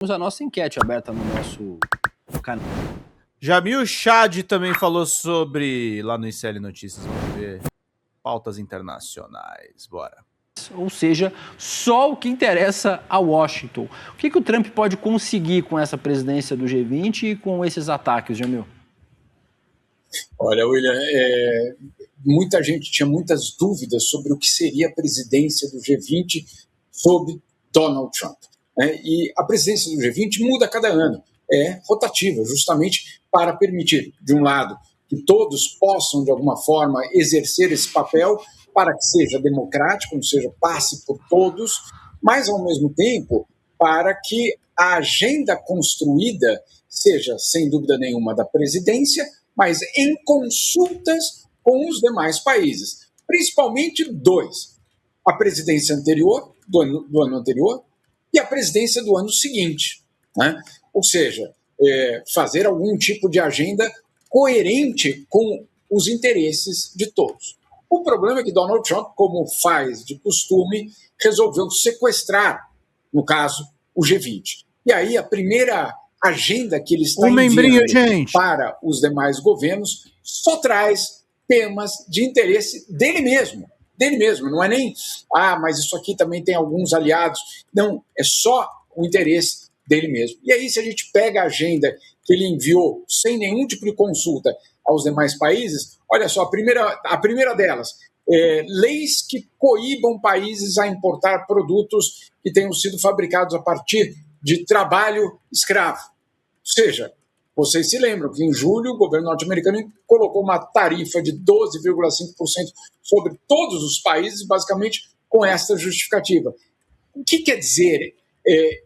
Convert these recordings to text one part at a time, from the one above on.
Temos a nossa enquete aberta no nosso canal. Jamil Chad também falou sobre, lá no ICL Notícias, vamos ver, pautas internacionais, bora. Ou seja, só o que interessa a Washington. O que o Trump pode conseguir com essa presidência do G20 e com esses ataques, Jamil? Olha, William, muita gente tinha muitas dúvidas sobre o que seria a presidência do G20 sob Donald Trump. E a presidência do G20 muda a cada ano, é rotativa, justamente para permitir, de um lado, que todos possam, de alguma forma, exercer esse papel para que seja democrático, ou seja, passe por todos, mas, ao mesmo tempo, para que a agenda construída seja, sem dúvida nenhuma, da presidência, mas em consultas com os demais países, principalmente dois: a presidência anterior, do ano anterior, e a presidência do ano seguinte. Ou seja, fazer algum tipo de agenda coerente com os interesses de todos. O problema é que Donald Trump, como faz de costume, resolveu sequestrar, no caso, o G20. E aí a primeira agenda que ele está enviando para os demais governos só traz temas de interesse dele mesmo. Não é nem, mas isso aqui também tem alguns aliados. Não, é só o interesse dele mesmo. E aí, se a gente pega a agenda que ele enviou sem nenhum tipo de consulta aos demais países, olha só, a primeira delas, leis que coíbam países a importar produtos que tenham sido fabricados a partir de trabalho escravo. Ou seja, vocês se lembram que em julho o governo norte-americano colocou uma tarifa de 12,5% sobre todos os países, basicamente com esta justificativa. O que quer dizer?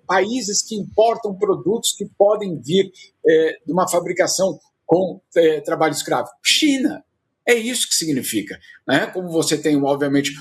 Países que importam produtos que podem vir de uma fabricação com trabalho escravo. China. É isso que significa. Como você tem, obviamente,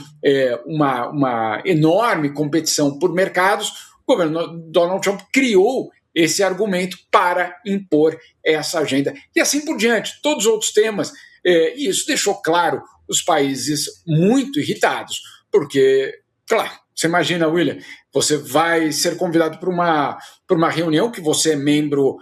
uma enorme competição por mercados, o governo Donald Trump criou esse argumento para impor essa agenda. E assim por diante, todos os outros temas. E isso deixou, claro, os países muito irritados, porque, claro, você imagina, William, você vai ser convidado para uma reunião que você é membro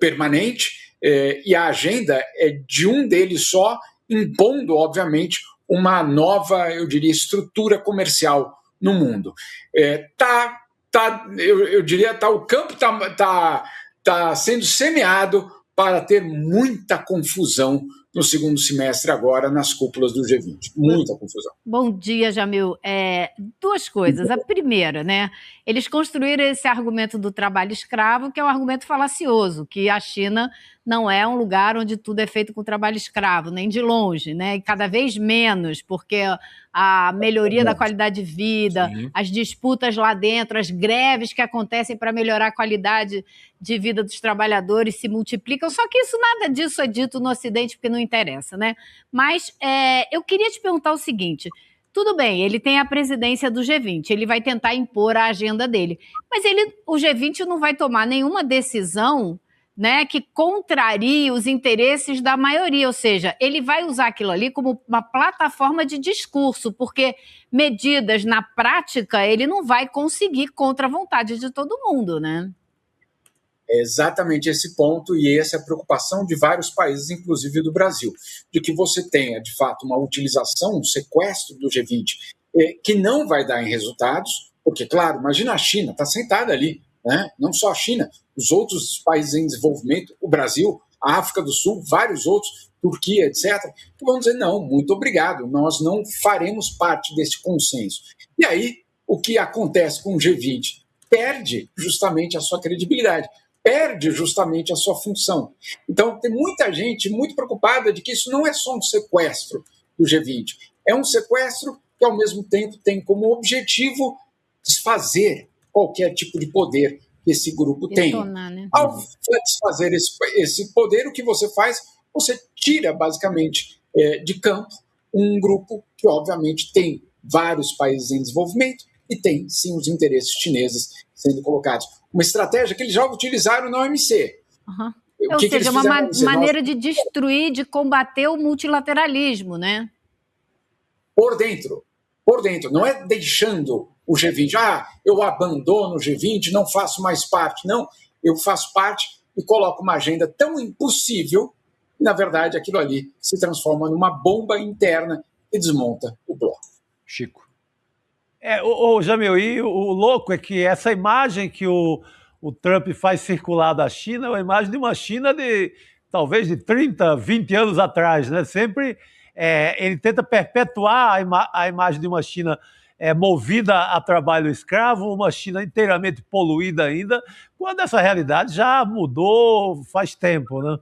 permanente, e a agenda é de um deles só, impondo, obviamente, uma nova, eu diria, estrutura comercial no mundo. Eu diria, o campo está sendo semeado para ter muita confusão no segundo semestre agora nas cúpulas do G20. Muita confusão. Bom dia, Jamil. Duas coisas. A primeira, eles construíram esse argumento do trabalho escravo, que é um argumento falacioso, que a China não é um lugar onde tudo é feito com trabalho escravo, nem de longe, e cada vez menos, porque a melhoria da qualidade de vida, sim, as disputas lá dentro, as greves que acontecem para melhorar a qualidade de vida dos trabalhadores se multiplicam, só que nada disso é dito no Ocidente, porque não interessa, Mas eu queria te perguntar o seguinte: tudo bem, ele tem a presidência do G20, ele vai tentar impor a agenda dele, mas o G20 não vai tomar nenhuma decisão que contrarie os interesses da maioria, ou seja, ele vai usar aquilo ali como uma plataforma de discurso, porque medidas na prática ele não vai conseguir contra a vontade de todo mundo, É exatamente esse ponto, e essa é a preocupação de vários países, inclusive do Brasil, de que você tenha, de fato, uma utilização, um sequestro do G20, que não vai dar em resultados, porque, claro, imagina a China, está sentada ali, não só a China, os outros países em desenvolvimento, o Brasil, a África do Sul, vários outros, Turquia, etc., que vão dizer, não, muito obrigado, nós não faremos parte desse consenso. E aí, o que acontece com o G20? Perde justamente a sua credibilidade, perde justamente a sua função. Então, tem muita gente muito preocupada de que isso não é só um sequestro do G20, é um sequestro que, ao mesmo tempo, tem como objetivo desfazer qualquer tipo de poder que esse grupo tem. Ao desfazer esse poder, o que você faz? Você tira, basicamente, de campo um grupo que, obviamente, tem vários países em desenvolvimento e tem, sim, os interesses chineses sendo colocados. Uma estratégia que eles já utilizaram na OMC. Ou seja, uma maneira de destruir, de combater o multilateralismo, Por dentro. Não é deixando o G20. Eu abandono o G20, não faço mais parte. Não, eu faço parte e coloco uma agenda tão impossível que, na verdade, aquilo ali se transforma numa bomba interna e desmonta o bloco. Chico. Jamil, e o louco é que essa imagem que o Trump faz circular da China é uma imagem de uma China talvez de 30, 20 anos atrás, né? Sempre ele tenta perpetuar a imagem de uma China movida a trabalho escravo, uma China inteiramente poluída ainda, quando essa realidade já mudou faz tempo, né?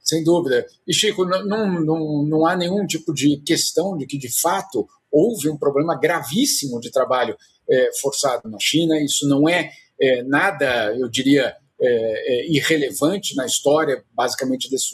Sem dúvida. E, Chico, não há nenhum tipo de questão de que, de fato, houve um problema gravíssimo de trabalho forçado na China. Isso não é nada, eu diria, irrelevante na história, basicamente, das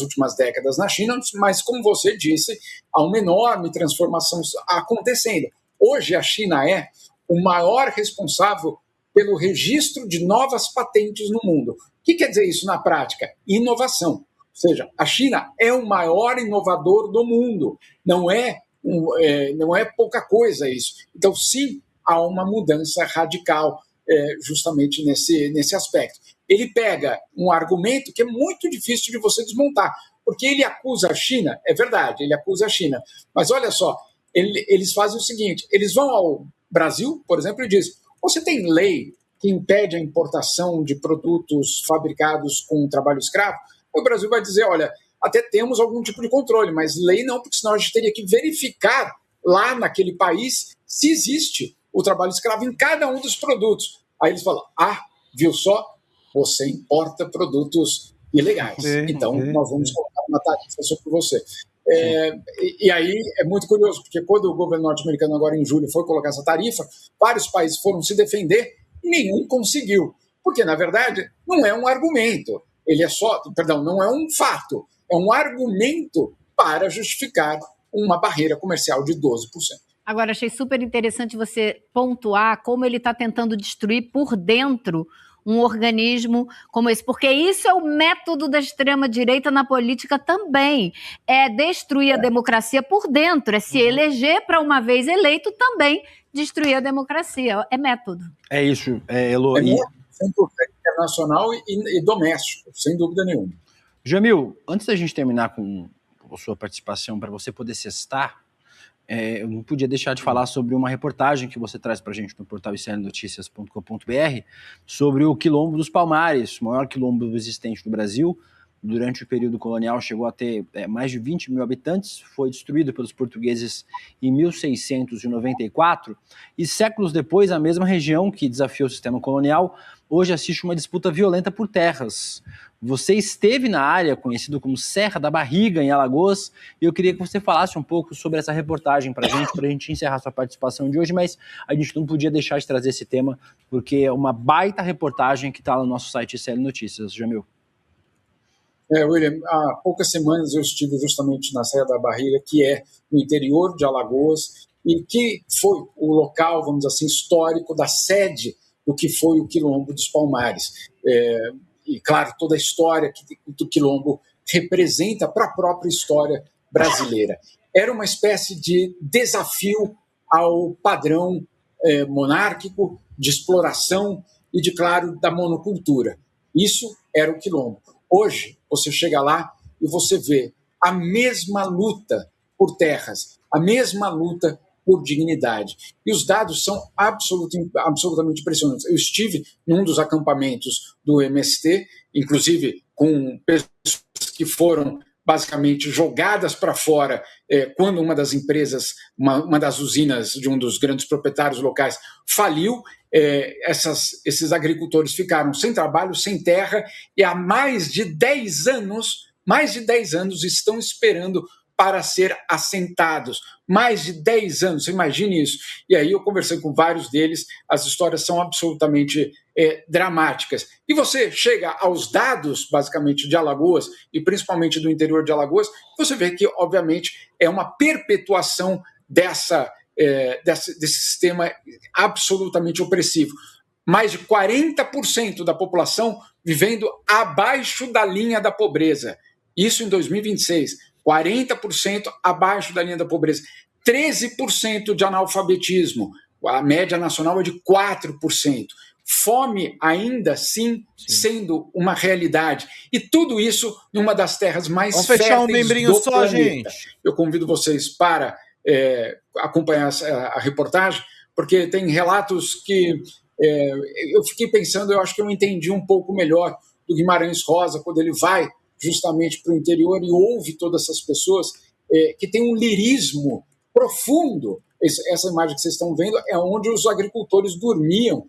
últimas décadas na China, mas, como você disse, há uma enorme transformação acontecendo. Hoje, a China é o maior responsável pelo registro de novas patentes no mundo. O que quer dizer isso na prática? Inovação. Ou seja, a China é o maior inovador do mundo. Não é pouca coisa isso. Então, sim, há uma mudança radical justamente nesse aspecto. Ele pega um argumento que é muito difícil de você desmontar, porque ele acusa a China, é verdade, ele acusa a China, mas olha só, eles fazem o seguinte, eles vão ao Brasil, por exemplo, e dizem, você tem lei que impede a importação de produtos fabricados com trabalho escravo? O Brasil vai dizer, olha, até temos algum tipo de controle, mas lei não, porque senão a gente teria que verificar lá naquele país se existe o trabalho escravo em cada um dos produtos. Aí eles falam, viu só? Você importa produtos ilegais. Então, nós vamos colocar uma tarifa sobre você. E aí é muito curioso, porque quando o governo norte-americano agora em julho foi colocar essa tarifa, vários países foram se defender e nenhum conseguiu. Porque, na verdade, não é um argumento. Não é um fato. É um argumento para justificar uma barreira comercial de 12%. Agora, achei super interessante você pontuar como ele está tentando destruir por dentro um organismo como esse, porque isso é o método da extrema-direita na política também, é destruir a democracia por dentro, é se eleger para, uma vez eleito, também destruir a democracia, é método. É isso, Elo. Sem dúvida, internacional e doméstico, sem dúvida nenhuma. Jamil, antes da gente terminar com a sua participação, para você poder cestar, eu não podia deixar de falar sobre uma reportagem que você traz para a gente no portal iclnoticias.com.br sobre o Quilombo dos Palmares, o maior quilombo existente do Brasil. Durante o período colonial chegou a ter mais de 20 mil habitantes, foi destruído pelos portugueses em 1694 e séculos depois a mesma região que desafiou o sistema colonial hoje assiste uma disputa violenta por terras. Você esteve na área conhecida como Serra da Barriga, em Alagoas, e eu queria que você falasse um pouco sobre essa reportagem para a gente encerrar sua participação de hoje, mas a gente não podia deixar de trazer esse tema, porque é uma baita reportagem que está no nosso site ICL Notícias. Jamil. William, há poucas semanas eu estive justamente na Serra da Barriga, que é no interior de Alagoas, e que foi o local, vamos dizer assim, histórico da sede do que foi o Quilombo dos Palmares. E, claro, toda a história que o Quilombo representa para a própria história brasileira. Era uma espécie de desafio ao padrão monárquico, de exploração e, de claro, da monocultura. Isso era o Quilombo. Hoje, você chega lá e você vê a mesma luta por terras, a mesma luta por dignidade. E os dados são absolutamente impressionantes. Eu estive num dos acampamentos do MST, inclusive com pessoas que foram basicamente jogadas para fora quando uma das empresas, uma das usinas de um dos grandes proprietários locais faliu. Esses agricultores ficaram sem trabalho, sem terra, e há mais de 10 anos estão esperando para ser assentados. Mais de 10 anos, você imagine isso. E aí eu conversei com vários deles, as histórias são absolutamente dramáticas. E você chega aos dados, basicamente, de Alagoas, e principalmente do interior de Alagoas, você vê que, obviamente, é uma perpetuação desse sistema absolutamente opressivo. Mais de 40% da população vivendo abaixo da linha da pobreza. Isso em 2026. 40% abaixo da linha da pobreza. 13% de analfabetismo, a média nacional é de 4%. Fome ainda assim sendo uma realidade. E tudo isso numa das terras mais Vamos férteis fechar um membrinho do só, planeta. gente. Eu convido vocês para acompanhar a reportagem, porque tem relatos que eu fiquei pensando, eu acho que eu entendi um pouco melhor do Guimarães Rosa, quando ele vai justamente para o interior e ouve todas essas pessoas que tem um lirismo profundo. Essa imagem que vocês estão vendo é onde os agricultores dormiam.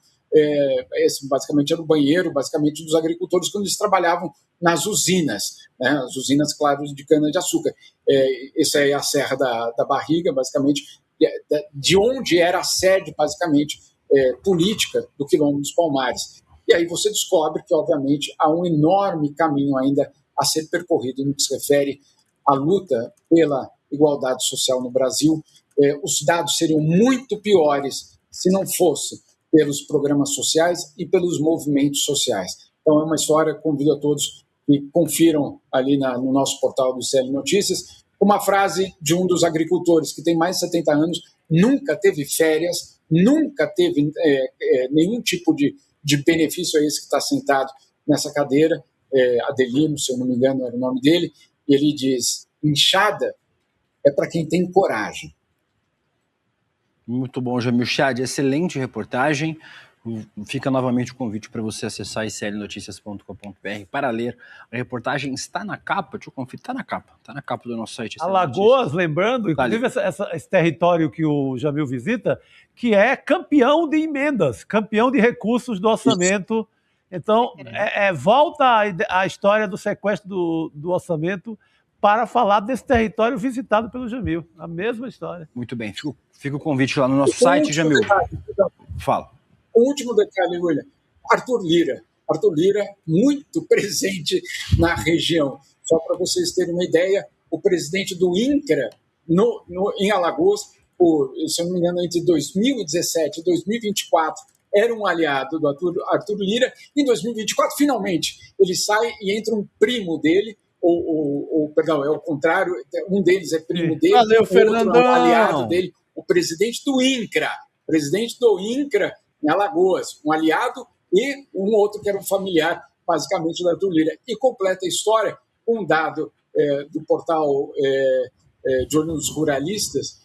Esse basicamente era o banheiro, basicamente, dos agricultores quando eles trabalhavam nas usinas, né? As usinas, claro, de cana-de-açúcar. Essa é a Serra da Barriga, basicamente, de onde era a sede, basicamente, política do Quilombo dos Palmares. E aí você descobre que, obviamente, há um enorme caminho ainda a ser percorrido no que se refere à luta pela igualdade social no Brasil. Os dados seriam muito piores se não fosse pelos programas sociais e pelos movimentos sociais. Então, é uma história, convido a todos que confiram ali no nosso portal do ICL Notícias, uma frase de um dos agricultores que tem mais de 70 anos, nunca teve férias, nunca teve nenhum tipo de benefício, a esse que está sentado nessa cadeira, Adelino, se eu não me engano era o nome dele, e ele diz, inchada é para quem tem coragem. Muito bom, Jamil Chad, excelente reportagem. Fica novamente o convite para você acessar iclnoticias.com.br para ler. A reportagem está na capa, deixa eu conferir, está na capa do nosso site. Alagoas, lembrando, inclusive esse território que o Jamil visita, que é campeão de emendas, campeão de recursos do orçamento. Então, volta a história do sequestro do orçamento para falar desse território visitado pelo Jamil. A mesma história. Muito bem, fica o convite lá no nosso site, Jamil. Fala. O último detalhe, William, Arthur Lira, muito presente na região. Só para vocês terem uma ideia, o presidente do INCRA, em Alagoas, se eu não me engano, entre 2017 e 2024, era um aliado do Arthur Lira. Em 2024, finalmente, ele sai e entra um primo dele, perdão, é o contrário, um deles é primo dele, Valeu, Fernandão. É um aliado dele, o presidente do INCRA em Alagoas, um aliado e um outro que era um familiar, basicamente, do Arthur Lira. E completa a história com um dado do portal de Olho nos Ruralistas,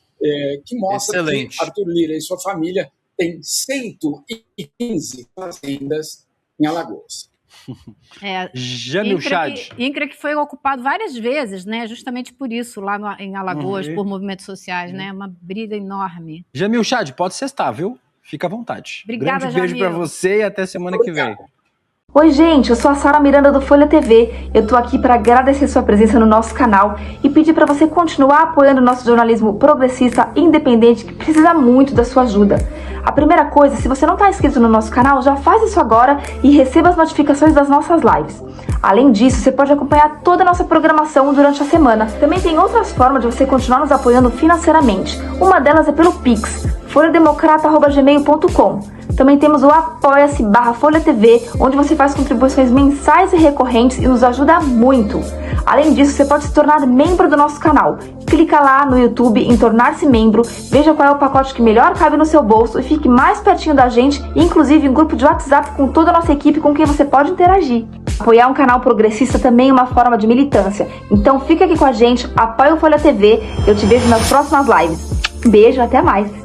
que mostra Excelente. que Arthur Lira e sua família têm 115 fazendas em Alagoas. Jamil Chad. INCRA que foi ocupado várias vezes, né? Justamente por isso, lá em Alagoas, por movimentos sociais, né? Uma briga enorme. Jamil Chad, pode sextar, viu? Fica à vontade. Obrigada, Grande beijo Jamil. para você e até semana que vem. Oi, gente, eu sou a Sara Miranda do Folha TV. Eu tô aqui para agradecer sua presença no nosso canal e pedir para você continuar apoiando o nosso jornalismo progressista independente, que precisa muito da sua ajuda. A primeira coisa, se você não está inscrito no nosso canal, já faz isso agora e receba as notificações das nossas lives. Além disso, você pode acompanhar toda a nossa programação durante a semana. Também tem outras formas de você continuar nos apoiando financeiramente. Uma delas é pelo Pix, folhademocrata@gmail.com. Também temos o apoia-se/Folha TV, onde você faz contribuições mensais e recorrentes e nos ajuda muito. Além disso, você pode se tornar membro do nosso canal. Clica lá no YouTube em tornar-se membro, veja qual é o pacote que melhor cabe no seu bolso e fique mais pertinho da gente, inclusive em grupo de WhatsApp com toda a nossa equipe com quem você pode interagir. Apoiar um canal progressista também é uma forma de militância. Então fica aqui com a gente, apoia o Folha TV, eu te vejo nas próximas lives. Beijo, até mais!